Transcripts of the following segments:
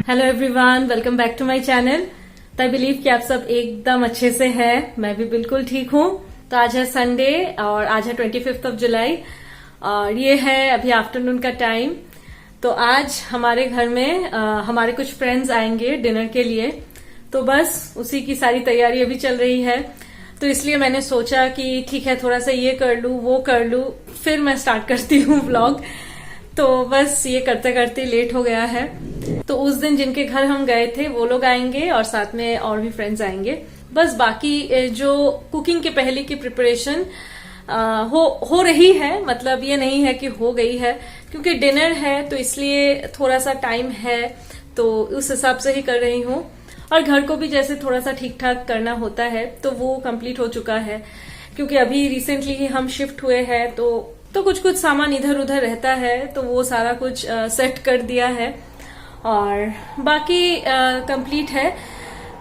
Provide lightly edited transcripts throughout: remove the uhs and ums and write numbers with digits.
Hello everyone, welcome back to my channel. तो I believe कि आप सब एकदम अच्छे से हैं। मैं भी बिल्कुल ठीक हूँ। तो आज है संडे और आज है 25 जुलाई और ये है अभी आफ्टरनून का टाइम। तो आज हमारे घर में हमारे कुछ फ्रेंड्स आएंगे डिनर के लिए। तो बस उसी की सारी तैयारी अभी चल रही है। तो इसलिए मैंने सोचा कि ठीक है, थोड़ा सा ये कर लूं वो कर लूं, फिर मैं स्टार्ट करती हूँ व्लॉग। तो बस ये करते करते लेट हो गया है। तो उस दिन जिनके घर हम गए थे वो लोग आएंगे और साथ में और भी फ्रेंड्स आएंगे। बस बाकी जो कुकिंग के पहले की प्रिपरेशन हो रही है, मतलब ये नहीं है कि हो गई है, क्योंकि डिनर है तो इसलिए थोड़ा सा टाइम है, तो उस हिसाब से ही कर रही हूँ। और घर को भी जैसे थोड़ा सा ठीक ठाक करना होता है तो वो कंप्लीट हो चुका है, क्योंकि अभी रिसेंटली ही हम शिफ्ट हुए हैं। तो कुछ कुछ सामान इधर उधर रहता है, तो वो सारा कुछ सेट कर दिया है और बाकी कंप्लीट है।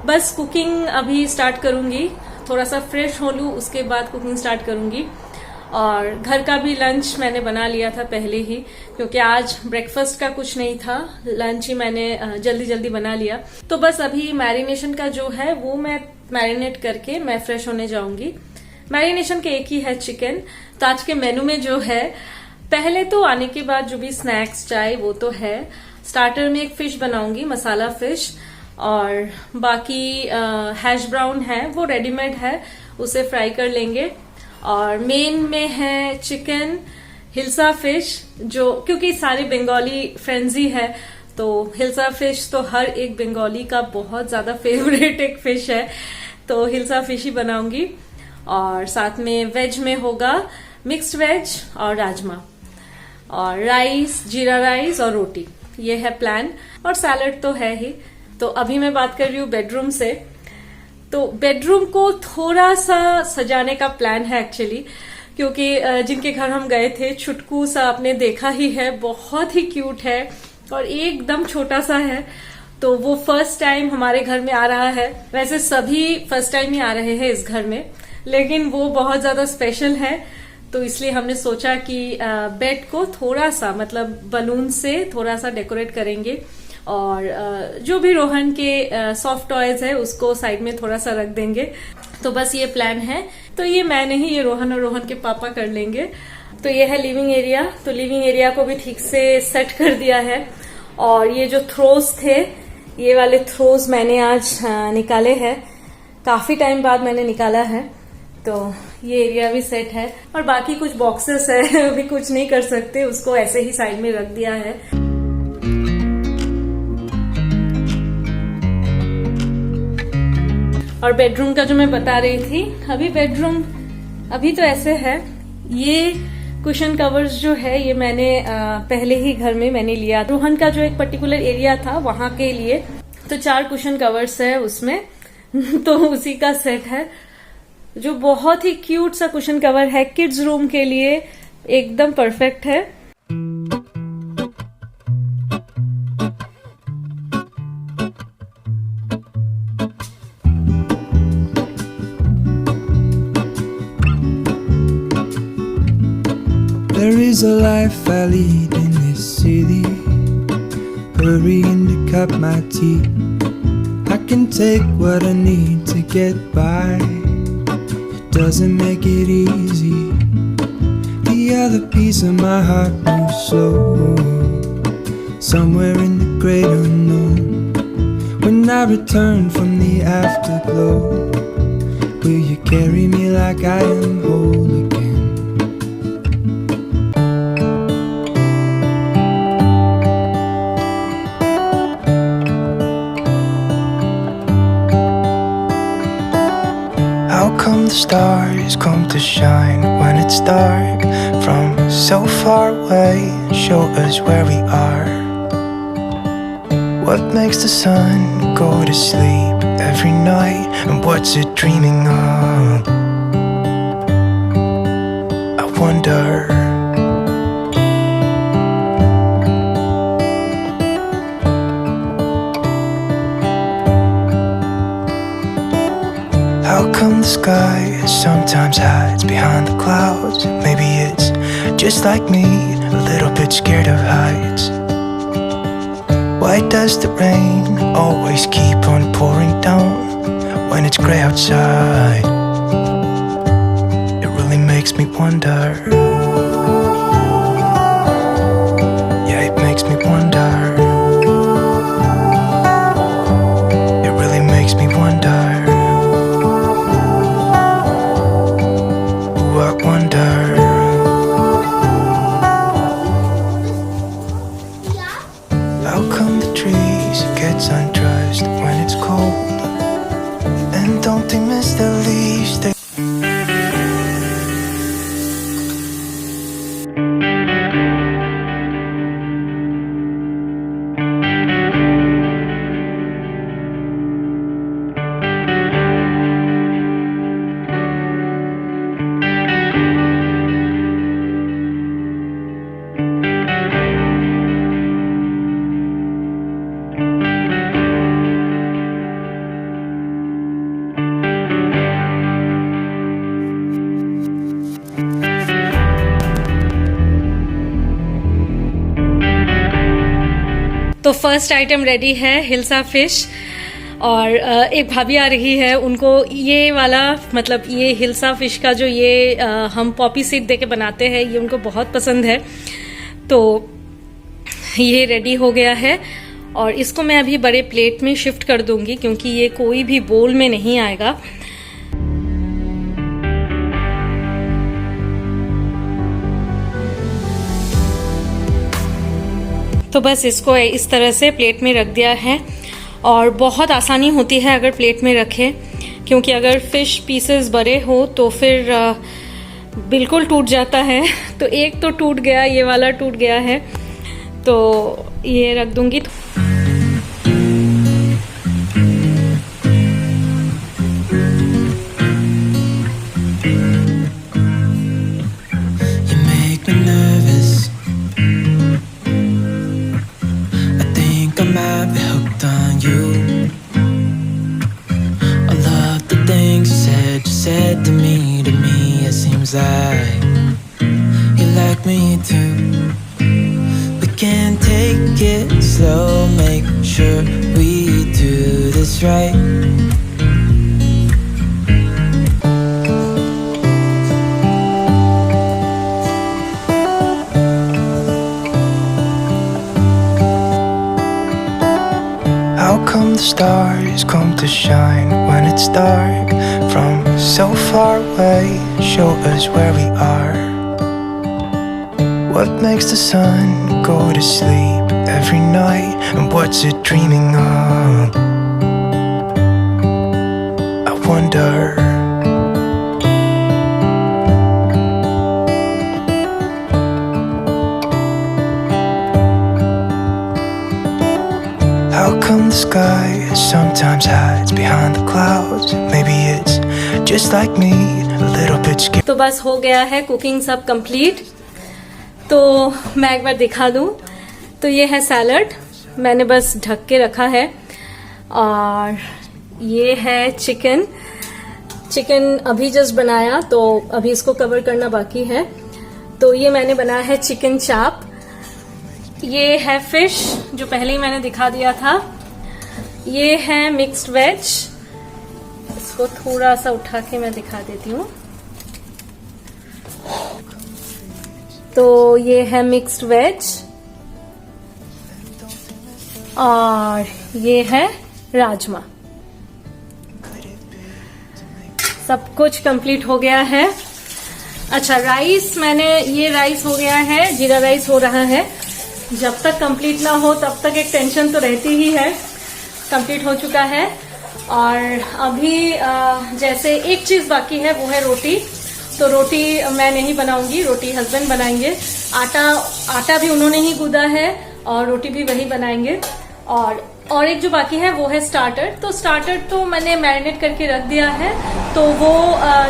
बस कुकिंग अभी स्टार्ट करूंगी, थोड़ा सा फ्रेश हो लूं, उसके बाद कुकिंग स्टार्ट करूंगी। और घर का भी लंच मैंने बना लिया था पहले ही, क्योंकि आज ब्रेकफास्ट का कुछ नहीं था, लंच ही मैंने जल्दी जल्दी बना लिया। तो बस अभी मैरिनेशन का जो है वो मैं मैरिनेट करके मैं फ्रेश होने जाऊंगी। मैरिनेशन के एक ही है चिकन। तो आज के मेनू में जो है, पहले तो आने के बाद जो भी स्नैक्स चाय वो तो है। स्टार्टर में एक फिश बनाऊंगी, मसाला फिश, और बाकी हैश ब्राउन है वो रेडीमेड है, उसे फ्राई कर लेंगे। और मेन में है चिकन, हिल्सा फिश, जो क्योंकि सारे बंगाली फ्रेंड्स ही है, तो हिल्सा फिश तो हर एक बंगाली का बहुत ज्यादा फेवरेट एक फिश है, तो हिल्सा फिश ही बनाऊंगी। और साथ में वेज में होगा मिक्स्ड वेज और राजमा, और राइस, जीरा राइस और रोटी, ये है प्लान। और सैलड तो है ही। तो अभी मैं बात कर रही हूँ बेडरूम से। तो बेडरूम को थोड़ा सा सजाने का प्लान है एक्चुअली, क्योंकि जिनके घर हम गए थे, छुटकू सा आपने देखा ही है, बहुत ही क्यूट है और एकदम छोटा सा है। तो वो फर्स्ट टाइम हमारे घर में आ रहा है। वैसे सभी फर्स्ट टाइम ही आ रहे हैं इस घर में, लेकिन वो बहुत ज्यादा स्पेशल है। तो इसलिए हमने सोचा कि बेड को थोड़ा सा, मतलब बलून से थोड़ा सा डेकोरेट करेंगे, और जो भी रोहन के सॉफ्ट टॉयज है उसको साइड में थोड़ा सा रख देंगे। तो बस ये प्लान है। तो ये मैं नहीं, ये रोहन और रोहन के पापा कर लेंगे। तो ये है लिविंग एरिया। तो लिविंग एरिया को भी ठीक से सेट कर दिया है। और ये जो थ्रोज थे, ये वाले थ्रोज मैंने आज निकाले हैं, काफी टाइम बाद मैंने निकाला है। तो ये एरिया भी सेट है। और बाकी कुछ बॉक्सेस है, अभी कुछ नहीं कर सकते, उसको ऐसे ही साइड में रख दिया है। और बेडरूम का जो मैं बता रही थी, अभी बेडरूम अभी तो ऐसे है। ये कुशन कवर्स जो है ये मैंने पहले ही घर में मैंने लिया। रोहन का जो एक पर्टिकुलर एरिया था वहां के लिए, तो 4 कुशन कवर्स है उसमें तो उसी का सेट है, जो बहुत ही क्यूट सा कुशन कवर है, किड्स रूम के लिए एकदम परफेक्ट है। There is a life I lead in this city, hurrying to cut my teeth. I can take what I need to get by, it doesn't make it easy. The other piece of my heart moves slow, somewhere in the great unknown. When I return from the afterglow, will you carry me like I am whole again? How come the stars come to shine when it's dark from so far away and show us where we are? What makes the sun go to sleep every night, and what's it dreaming of? I wonder. How come the sky sometimes hides behind the clouds? Maybe it's just like me, a little bit scared of heights. Why does the rain always keep on pouring down when it's grey outside? It really makes me wonder. Yeah, it makes me wonder. It really makes me wonder. Ooh, I wonder. How come the trees get undressed when it's cold? And don't they miss the leaves? They तो first item ready है hilsa fish और एक भाभी आ रही है, उनको ये वाला मतलब ये हिल्सा फिश का जो ये हम पॉपी सीड दे के बनाते हैं ये उनको बहुत पसंद है। तो ये रेडी हो गया है और इसको मैं अभी बड़े प्लेट में शिफ्ट कर दूंगी क्योंकि ये कोई भी बोल में नहीं आएगा। तो बस इसको इस तरह से प्लेट में रख दिया है और बहुत आसानी होती है अगर प्लेट में रखें, क्योंकि अगर फिश पीसेस बड़े हो तो फिर बिल्कुल टूट जाता है। तो एक तो टूट गया, ये वाला टूट गया है, तो ये रख दूंगी। Said to me, it seems like you like me too. We can take it slow, make sure we do this right. How come the stars come to shine when it's dark? From so far away, show us where we are. What makes the sun go to sleep every night? And what's it dreaming of? I wonder. How come the sky sometimes hides behind the clouds? Maybe it's just like me, a little bit scared. तो बस हो गया है cooking सब complete. तो मैं एक बार दिखा दूं, तो ये है सैलड, मैंने बस ढक के रखा है। और ये है चिकन अभी जस्ट बनाया, तो अभी इसको कवर करना बाकी है। तो ये मैंने बनाया है चिकन चाप। ये है फिश जो पहले ही मैंने दिखा दिया था। ये है मिक्स्ड वेज, इसको थोड़ा सा उठा के मैं दिखा देती हूँ। तो ये है मिक्स्ड वेज और ये है राजमा। सब कुछ कंप्लीट हो गया है। अच्छा, राइस ये राइस हो गया है, जीरा राइस हो रहा है। जब तक कंप्लीट ना हो तब तक एक टेंशन तो रहती ही है। कंप्लीट हो चुका है और अभी जैसे एक चीज बाकी है वो है रोटी। तो रोटी मैं नहीं बनाऊंगी, रोटी हस्बैंड बनाएंगे। आटा भी उन्होंने ही गूंदा है और रोटी भी वही बनाएंगे। और एक जो बाकी है वो है स्टार्टर। तो स्टार्टर तो मैंने मैरिनेट करके रख दिया है, तो वो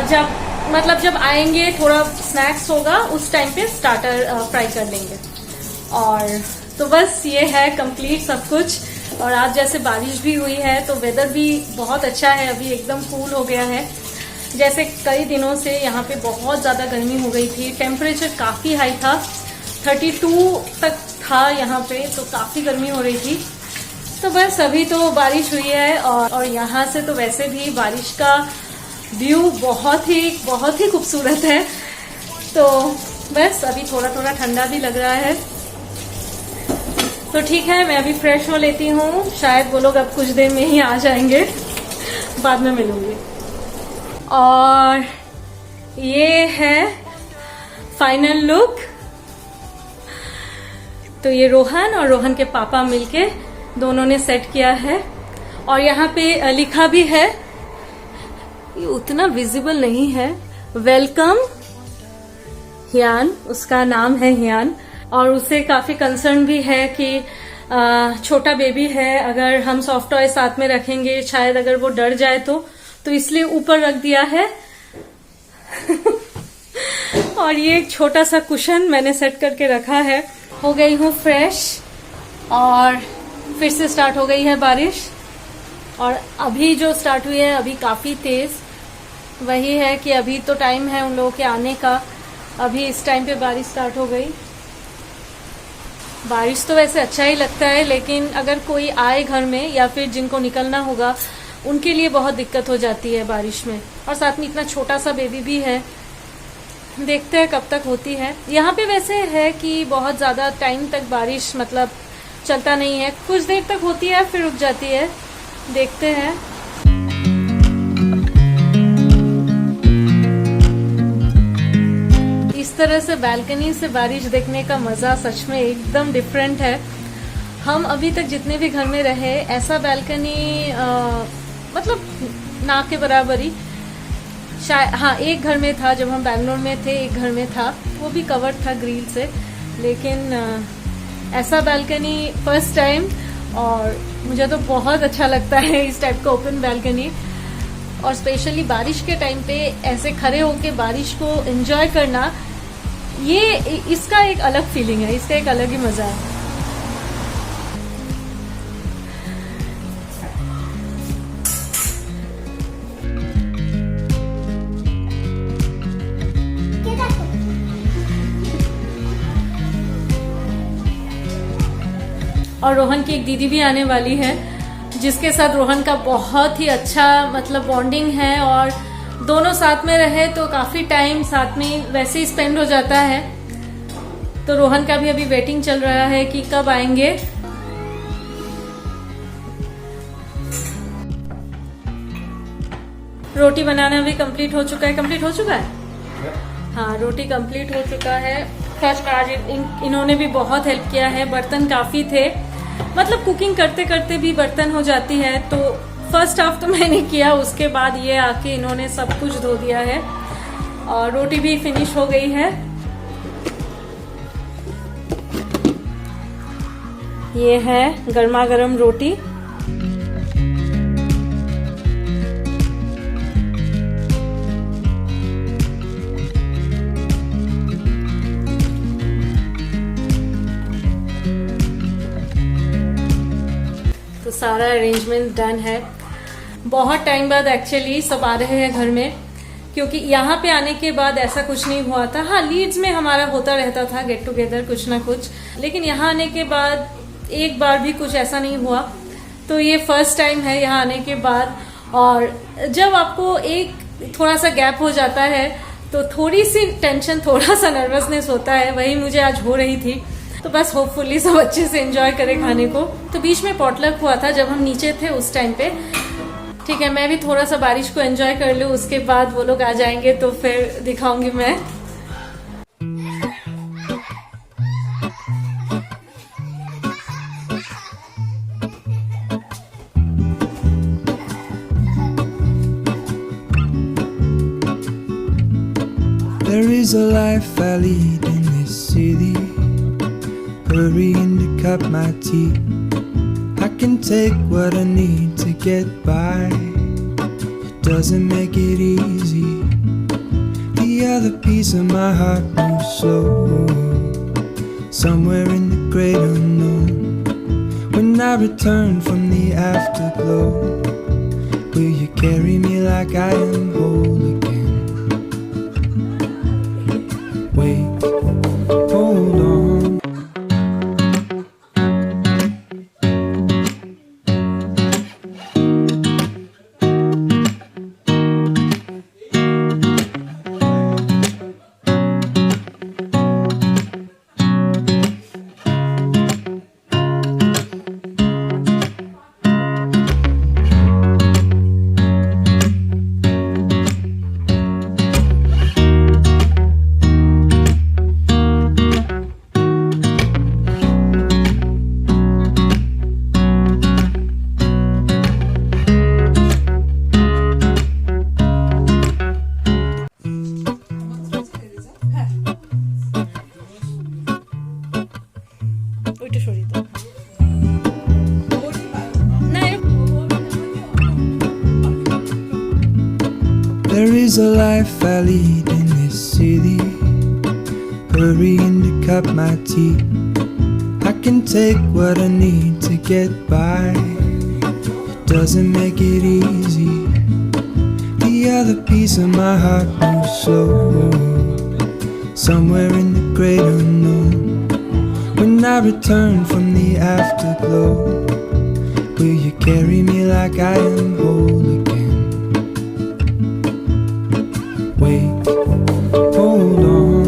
जब आएंगे थोड़ा स्नैक्स होगा उस टाइम पे स्टार्टर फ्राई कर लेंगे। और तो बस ये है कंप्लीट सब कुछ। और आज जैसे बारिश भी हुई है तो वेदर भी बहुत अच्छा है, अभी एकदम कूल हो गया है। जैसे कई दिनों से यहाँ पे बहुत ज़्यादा गर्मी हो गई थी, टेम्परेचर काफ़ी हाई था, 32 तक था यहाँ पे, तो काफ़ी गर्मी हो रही थी। तो बस अभी तो बारिश हुई है और यहाँ से तो वैसे भी बारिश का व्यू बहुत ही खूबसूरत है। तो बस अभी थोड़ा थोड़ा ठंडा भी लग रहा है। तो ठीक है, मैं अभी फ्रेश हो लेती हूँ। शायद वो लोग अब कुछ देर में ही आ जाएंगे, बाद में मिलूंगी। और ये है फाइनल लुक। तो ये रोहन और रोहन के पापा मिलके दोनों ने सेट किया है। और यहाँ पे लिखा भी है, ये उतना विजिबल नहीं है, वेलकम हियान, उसका नाम है हियान। और उसे काफी कंसर्न भी है कि छोटा बेबी है, अगर हम सॉफ्ट टॉय साथ में रखेंगे शायद अगर वो डर जाए तो इसलिए ऊपर रख दिया है। और ये एक छोटा सा कुशन मैंने सेट करके रखा है। हो गई हूँ फ्रेश और फिर से स्टार्ट हो गई है बारिश। और अभी जो स्टार्ट हुई है अभी काफी तेज, वही है कि अभी तो टाइम है उन लोगों के आने का, अभी इस टाइम पे बारिश स्टार्ट हो गई। बारिश तो वैसे अच्छा ही लगता है, लेकिन अगर कोई आए घर में या फिर जिनको निकलना होगा उनके लिए बहुत दिक्कत हो जाती है बारिश में। और साथ में इतना छोटा सा बेबी भी है, देखते हैं कब तक होती है। यहाँ पे वैसे है कि बहुत ज़्यादा टाइम तक बारिश मतलब चलता नहीं है, कुछ देर तक होती है फिर रुक जाती है, देखते हैं। इस तरह से बालकनी से बारिश देखने का मजा सच में एकदम डिफरेंट है। हम अभी तक जितने भी घर में रहे ऐसा बालकनी मतलब ना के बराबर ही, शायद हाँ एक घर में था जब हम बैंगलोर में थे, एक घर में था वो भी कवर्ड था ग्रिल से, लेकिन ऐसा बालकनी फर्स्ट टाइम। और मुझे तो बहुत अच्छा लगता है इस टाइप का ओपन बालकनी। और स्पेशली बारिश के टाइम पे ऐसे खड़े होके बारिश को एंजॉय करना, ये इसका एक अलग फीलिंग है, इसका एक अलग ही मजा है। और रोहन की एक दीदी भी आने वाली है जिसके साथ रोहन का बहुत ही अच्छा मतलब बॉन्डिंग है। और दोनों साथ में रहे तो काफी टाइम साथ में वैसे ही स्पेंड हो जाता है। तो रोहन का भी अभी वेटिंग चल रहा है कि कब आएंगे। रोटी बनाना भी कंप्लीट हो चुका है, हाँ रोटी कंप्लीट हो चुका है। फर्स्ट आज इन्होंने भी बहुत हेल्प किया है, बर्तन काफी थे, मतलब कुकिंग करते करते भी बर्तन हो जाती है। तो फर्स्ट हाफ तो मैंने किया, उसके बाद ये आके इन्होंने सब कुछ धो दिया है। और रोटी भी फिनिश हो गई है। ये है गर्मा गर्म रोटी। तो सारा अरेंजमेंट डन है। बहुत टाइम बाद एक्चुअली सब आ रहे हैं घर में, क्योंकि यहाँ पे आने के बाद ऐसा कुछ नहीं हुआ था। हाँ लीड्स में हमारा होता रहता था गेट टुगेदर कुछ ना कुछ, लेकिन यहाँ आने के बाद एक बार भी कुछ ऐसा नहीं हुआ। तो ये फर्स्ट टाइम है यहाँ आने के बाद। और जब आपको एक थोड़ा सा गैप हो जाता है तो थोड़ी सी टेंशन, थोड़ा सा नर्वसनेस होता है, वही मुझे आज हो रही थी। तो बस होपफुली सब अच्छे से एंजॉय करें खाने को। तो बीच में पॉटलक हुआ था जब हम नीचे थे उस टाइम पे। ठीक है, मैं भी थोड़ा सा बारिश को एंजॉय कर लूँ, उसके बाद वो लोग आ जाएंगे तो फिर दिखाऊंगी मैं। There is a life I lead in this city, hurrying to cut my teeth. I can take what I need to get by. It doesn't make it easy. The other piece of my heart moves slow, somewhere in the great unknown. When I return from the afterglow, will you carry me like I am whole again? Wait, hold on. ওইটা সরিয়ে দাও না There is a life I lead in this city, hurrying to cut my teeth. I can take what I need to get by. It doesn't make it easy. The other piece of my heart moves slow, somewhere in the great unknown. When I return from the afterglow, will you carry me like I am whole again? Wait, hold on.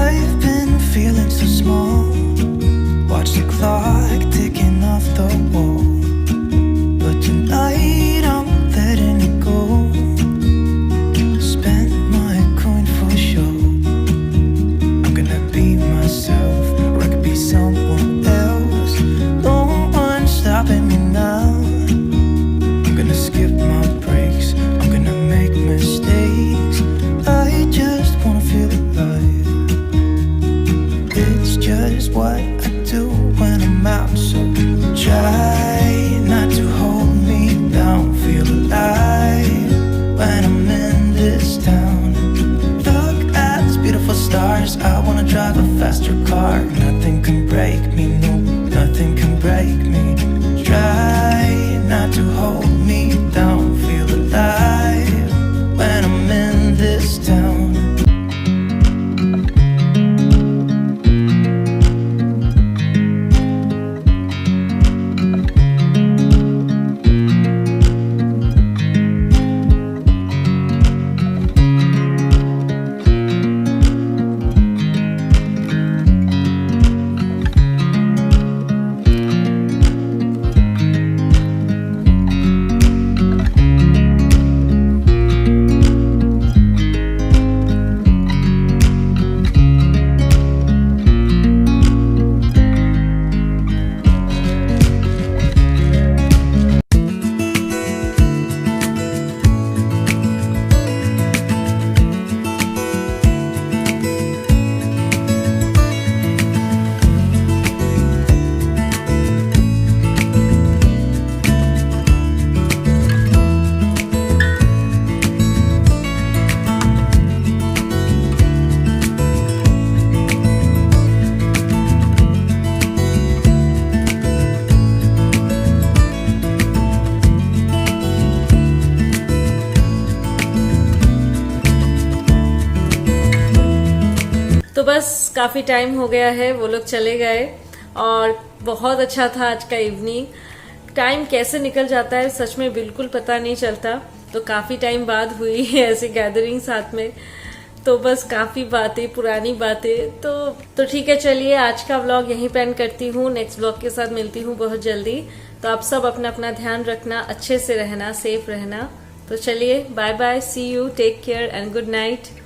I've been feeling so small. Watch the clock ticking off the wall. But tonight I'm letting it go. Spend my coin for sure. I'm gonna be myself, or I could be someone else. No one's stopping me now. I'm gonna skip my breaks, I'm gonna make mistakes. I just wanna feel alive. It's just what I do when I'm out, so try not to hold me down. Feel alive when I'm in this town. Look at these beautiful stars. I wanna drive a faster car. Nothing can break me, no, nothing can break me. Try not to hold me down. Feel alive when I'm in this town. तो बस काफी time हो गया है, वो लोग चले गए और बहुत अच्छा था आज का इवनिंग। टाइम कैसे निकल जाता है सच में बिल्कुल पता नहीं चलता। तो काफी टाइम बाद हुई है ऐसी गैदरिंग साथ में, तो बस काफी बातें, पुरानी बातें। तो ठीक है, चलिए आज का व्लॉग यहीं पे एंड करती हूँ। नेक्स्ट व्लॉग के साथ मिलती हूँ बहुत जल्दी। तो आप सब अपना अपना ध्यान रखना, अच्छे से रहना, सेफ रहना। तो चलिए, bye bye, see you, take care and good night.